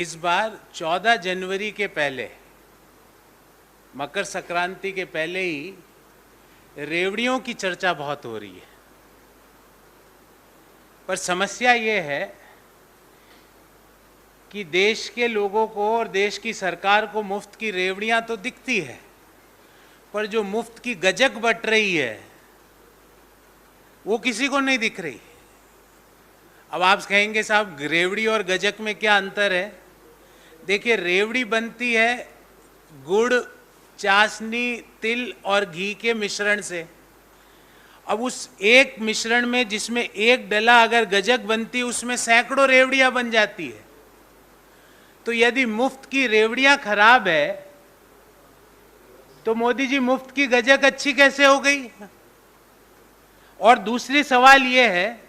इस बार 14 जनवरी के पहले, मकर संक्रांति के पहले ही रेवड़ियों की चर्चा बहुत हो रही है। पर समस्या ये है कि देश के लोगों को और देश की सरकार को मुफ्त की रेवड़ियां तो दिखती है, पर जो मुफ्त की गजक बट रही है वो किसी को नहीं दिख रही। अब आप कहेंगे साहब रेवड़ी और गजक में क्या अंतर है? देखिए, रेवड़ी बनती है गुड़, चाशनी, तिल और घी के मिश्रण से। अब उस एक मिश्रण में जिसमें एक डला अगर गजक बनती, उसमें सैकड़ों रेवड़ियां बन जाती है। तो यदि मुफ्त की रेवड़ियां खराब है तो मोदी जी मुफ्त की गजक अच्छी कैसे हो गई? और दूसरी सवाल यह है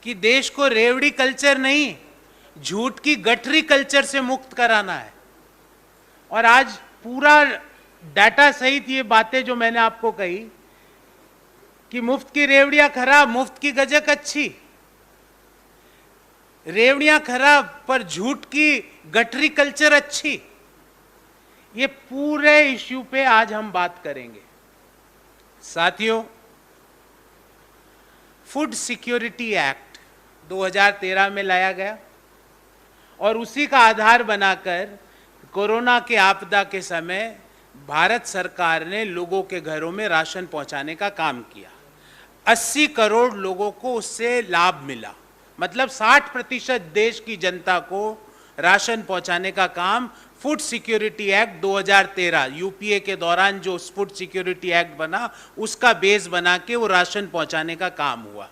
कि देश को रेवड़ी कल्चर नहीं, झूठ की गठरी कल्चर से मुक्त कराना है। और आज पूरा डाटा सहित ये बातें जो मैंने आपको कही कि मुफ्त की रेवड़ियां खराब, मुफ्त की गजक अच्छी, रेवड़ियां खराब पर झूठ की गठरी कल्चर अच्छी, ये पूरे इश्यू पे आज हम बात करेंगे। साथियों, फूड सिक्योरिटी एक्ट 2013 में लाया गया और उसी का आधार बनाकर कोरोना के आपदा के समय भारत सरकार ने लोगों के घरों में राशन पहुंचाने का काम किया। 80 करोड़ लोगों को उससे लाभ मिला, मतलब 60% देश की जनता को राशन पहुंचाने का काम फूड सिक्योरिटी एक्ट 2013 यूपीए के दौरान जो फूड सिक्योरिटी एक्ट बना, उसका बेस बना के वो राशन पहुंचाने का काम हुआ।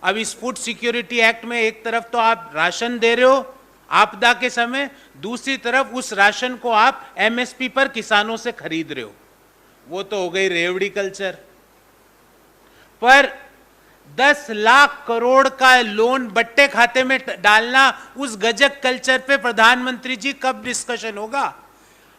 अब इस फूड सिक्योरिटी एक्ट में एक तरफ तो आप राशन दे रहे हो आपदा के समय, दूसरी तरफ उस राशन को आप एमएसपी पर किसानों से खरीद रहे हो। वो तो हो गई रेवड़ी कल्चर। पर 10 लाख करोड़ का लोन बट्टे खाते में डालना, उस गजक कल्चर पे प्रधानमंत्री जी कब डिस्कशन होगा?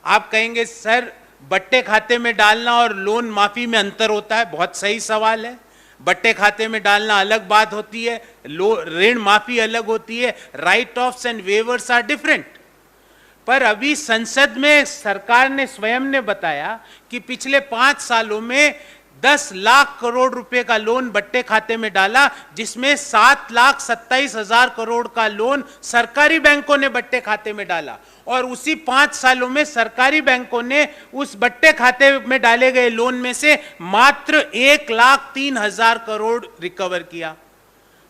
आप कहेंगे सर बट्टे खाते में डालना और लोन माफी में अंतर होता है। बहुत सही सवाल है। बट्टे खाते में डालना अलग बात होती है, ऋण माफी अलग होती है, write offs and waivers are different. पर अभी संसद में सरकार ने स्वयं ने बताया कि पिछले 5 सालों में 10 लाख करोड़ रुपए का लोन बट्टे खाते में डाला, जिसमें 7,27,000 करोड़ का लोन सरकारी बैंकों ने बट्टे खाते में डाला। और उसी 5 सालों में सरकारी बैंकों ने उस बट्टे खाते में डाले गए लोन में से मात्र 1,03,000 करोड़ रिकवर किया।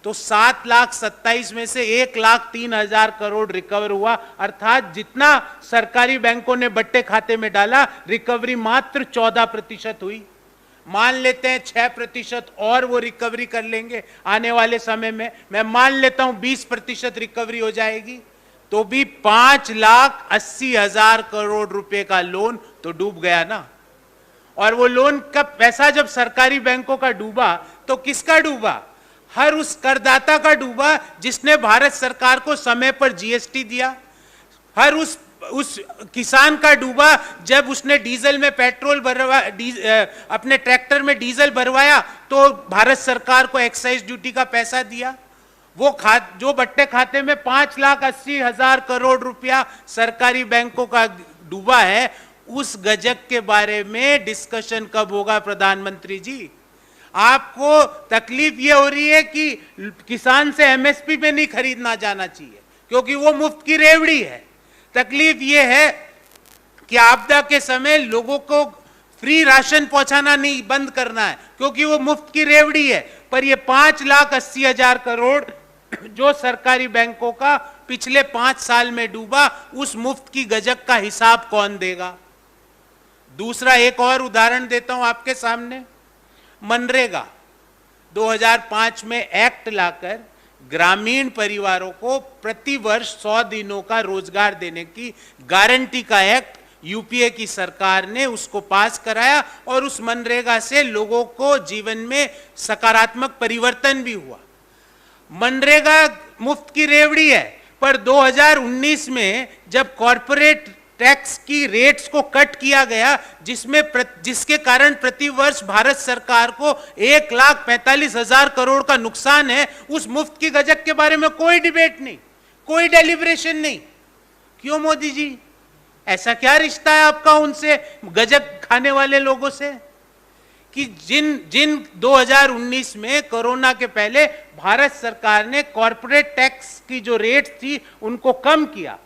तो 7,27,000 में से 1,03,000 करोड़ रिकवर हुआ, अर्थात जितना सरकारी बैंकों ने बट्टे खाते में डाला, रिकवरी मात्र 14% हुई। मान लेते हैं 6% और वो रिकवरी कर लेंगे आने वाले समय में, मैं मान लेता हूं 20% रिकवरी हो जाएगी, तो भी 5,80,000 करोड़ रुपए का लोन तो डूब गया ना। और वो लोन का पैसा जब सरकारी बैंकों का डूबा तो किसका डूबा? हर उस करदाता का डूबा जिसने भारत सरकार को समय पर जीएसटी दिया। हर उस किसान का डूबा जब उसने डीजल में पेट्रोल अपने ट्रैक्टर में डीजल भरवाया तो भारत सरकार को एक्साइज ड्यूटी का पैसा दिया। वो जो बट्टे खाते में 5,80,000 करोड़ रुपया सरकारी बैंकों का डूबा है, उस गजक के बारे में डिस्कशन कब होगा प्रधानमंत्री जी? आपको तकलीफ ये हो रही है कि किसान से एमएसपी पे नहीं खरीदना जाना चाहिए क्योंकि वो मुफ्त की रेवड़ी है। तकलीफ यह है कि आपदा के समय लोगों को फ्री राशन पहुंचाना नहीं, बंद करना है क्योंकि वो मुफ्त की रेवड़ी है। पर ये 5,80,000 करोड़ जो सरकारी बैंकों का पिछले 5 साल में डूबा, उस मुफ्त की गजक का हिसाब कौन देगा? दूसरा एक और उदाहरण देता हूं आपके सामने। मनरेगा 2005 में एक्ट लाकर ग्रामीण परिवारों को प्रति वर्ष 100 दिनों का रोजगार देने की गारंटी का एक्ट यूपीए की सरकार ने उसको पास कराया और उस मनरेगा से लोगों को जीवन में सकारात्मक परिवर्तन भी हुआ। मनरेगा मुफ्त की रेवड़ी है, पर 2019 में जब कॉरपोरेट टैक्स की रेट्स को कट किया गया, जिसके कारण प्रति वर्ष भारत सरकार को 1,45,000 करोड़ का नुकसान है, उस मुफ्त की गजक के बारे में कोई डिबेट नहीं, कोई डेलिब्रेशन नहीं। क्यों मोदी जी? ऐसा क्या रिश्ता है आपका उनसे, गजक खाने वाले लोगों से, कि जिन 2019 में कोरोना के पहले भारत सरकार ने कॉरपोरेट टैक्स की जो रेट थी उनको कम किया,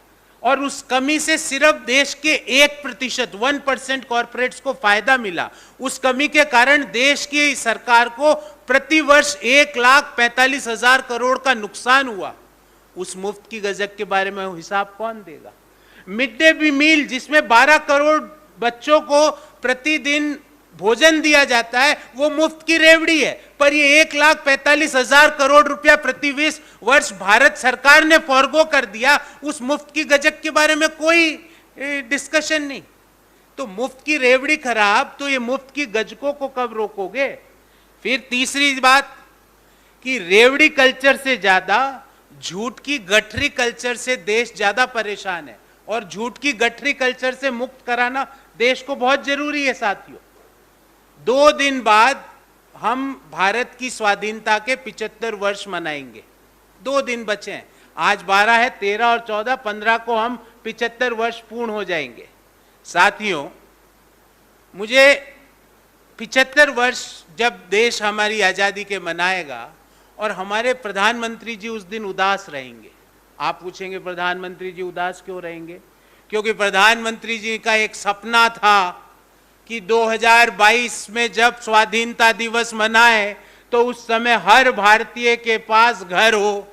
और उस कमी से सिर्फ देश के 1% कॉरपोरेट्स को फायदा मिला। उस कमी के कारण देश की सरकार को प्रति वर्ष 1,45,000 करोड़ का नुकसान हुआ। उस मुफ्त की गजक के बारे में हिसाब कौन देगा? मिड डे मील जिसमें 12 करोड़ बच्चों को प्रतिदिन भोजन दिया जाता है, वो मुफ्त की रेवड़ी है, पर ये 1,45,000 करोड़ रुपया प्रति वर्ष भारत सरकार ने फॉरगो कर दिया। उस मुफ्त की गजक के बारे में कोई डिस्कशन नहीं। तो मुफ्त की रेवड़ी खराब, तो ये मुफ्त की गजकों को कब रोकोगे? फिर तीसरी बात कि रेवड़ी कल्चर से ज्यादा झूठ की गठरी कल्चर से देश ज्यादा परेशान है, और झूठ की गठरी कल्चर से मुक्त कराना देश को बहुत जरूरी है। साथियों, 2 दिन बाद हम भारत की स्वाधीनता के 75 वर्ष मनाएंगे। 2 दिन बचे हैं, आज 12 है, 13 और 14, 15 को हम 75 वर्ष पूर्ण हो जाएंगे। साथियों, मुझे 75 वर्ष जब देश हमारी आजादी के मनाएगा और हमारे प्रधानमंत्री जी उस दिन उदास रहेंगे। आप पूछेंगे प्रधानमंत्री जी उदास क्यों रहेंगे? क्योंकि प्रधानमंत्री जी का एक सपना था कि 2022 में जब स्वाधीनता दिवस मनाए तो उस समय हर भारतीय के पास घर हो।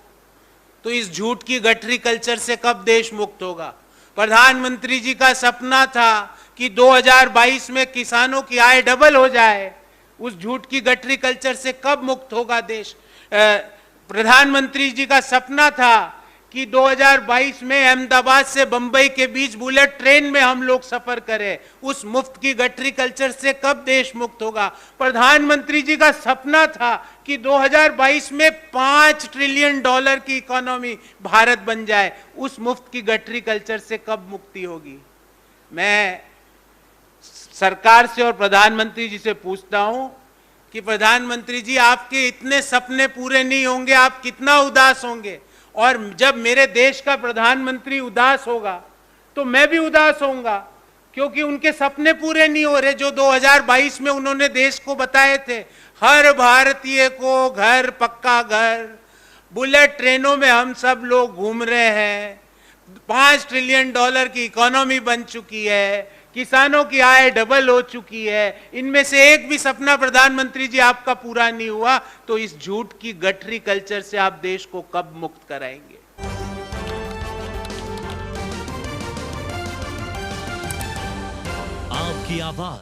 तो इस झूठ की गठरी कल्चर से कब देश मुक्त होगा? प्रधानमंत्री जी का सपना था कि 2022 में किसानों की आय डबल हो जाए। उस झूठ की गठरी कल्चर से कब मुक्त होगा देश? प्रधानमंत्री जी का सपना था कि 2022 में अहमदाबाद से बंबई के बीच बुलेट ट्रेन में हम लोग सफर करें। उस मुफ्त की गठरी कल्चर से कब देश मुक्त होगा? प्रधानमंत्री जी का सपना था कि 2022 में $5 ट्रिलियन की इकोनॉमी भारत बन जाए। उस मुफ्त की गठरी कल्चर से कब मुक्ति होगी? मैं सरकार से और प्रधानमंत्री जी से पूछता हूं कि प्रधानमंत्री जी, आपके इतने सपने पूरे नहीं होंगे, आप कितना उदास होंगे? और जब मेरे देश का प्रधानमंत्री उदास होगा तो मैं भी उदास होऊंगा, क्योंकि उनके सपने पूरे नहीं हो रहे जो 2022 में उन्होंने देश को बताए थे। हर भारतीय को घर, पक्का घर, बुलेट ट्रेनों में हम सब लोग घूम रहे हैं, $5 ट्रिलियन की इकोनॉमी बन चुकी है, किसानों की आय डबल हो चुकी है। इनमें से एक भी सपना प्रधानमंत्री जी आपका पूरा नहीं हुआ, तो इस झूठ की गठरी कल्चर से आप देश को कब मुक्त कराएंगे? आपकी आवाज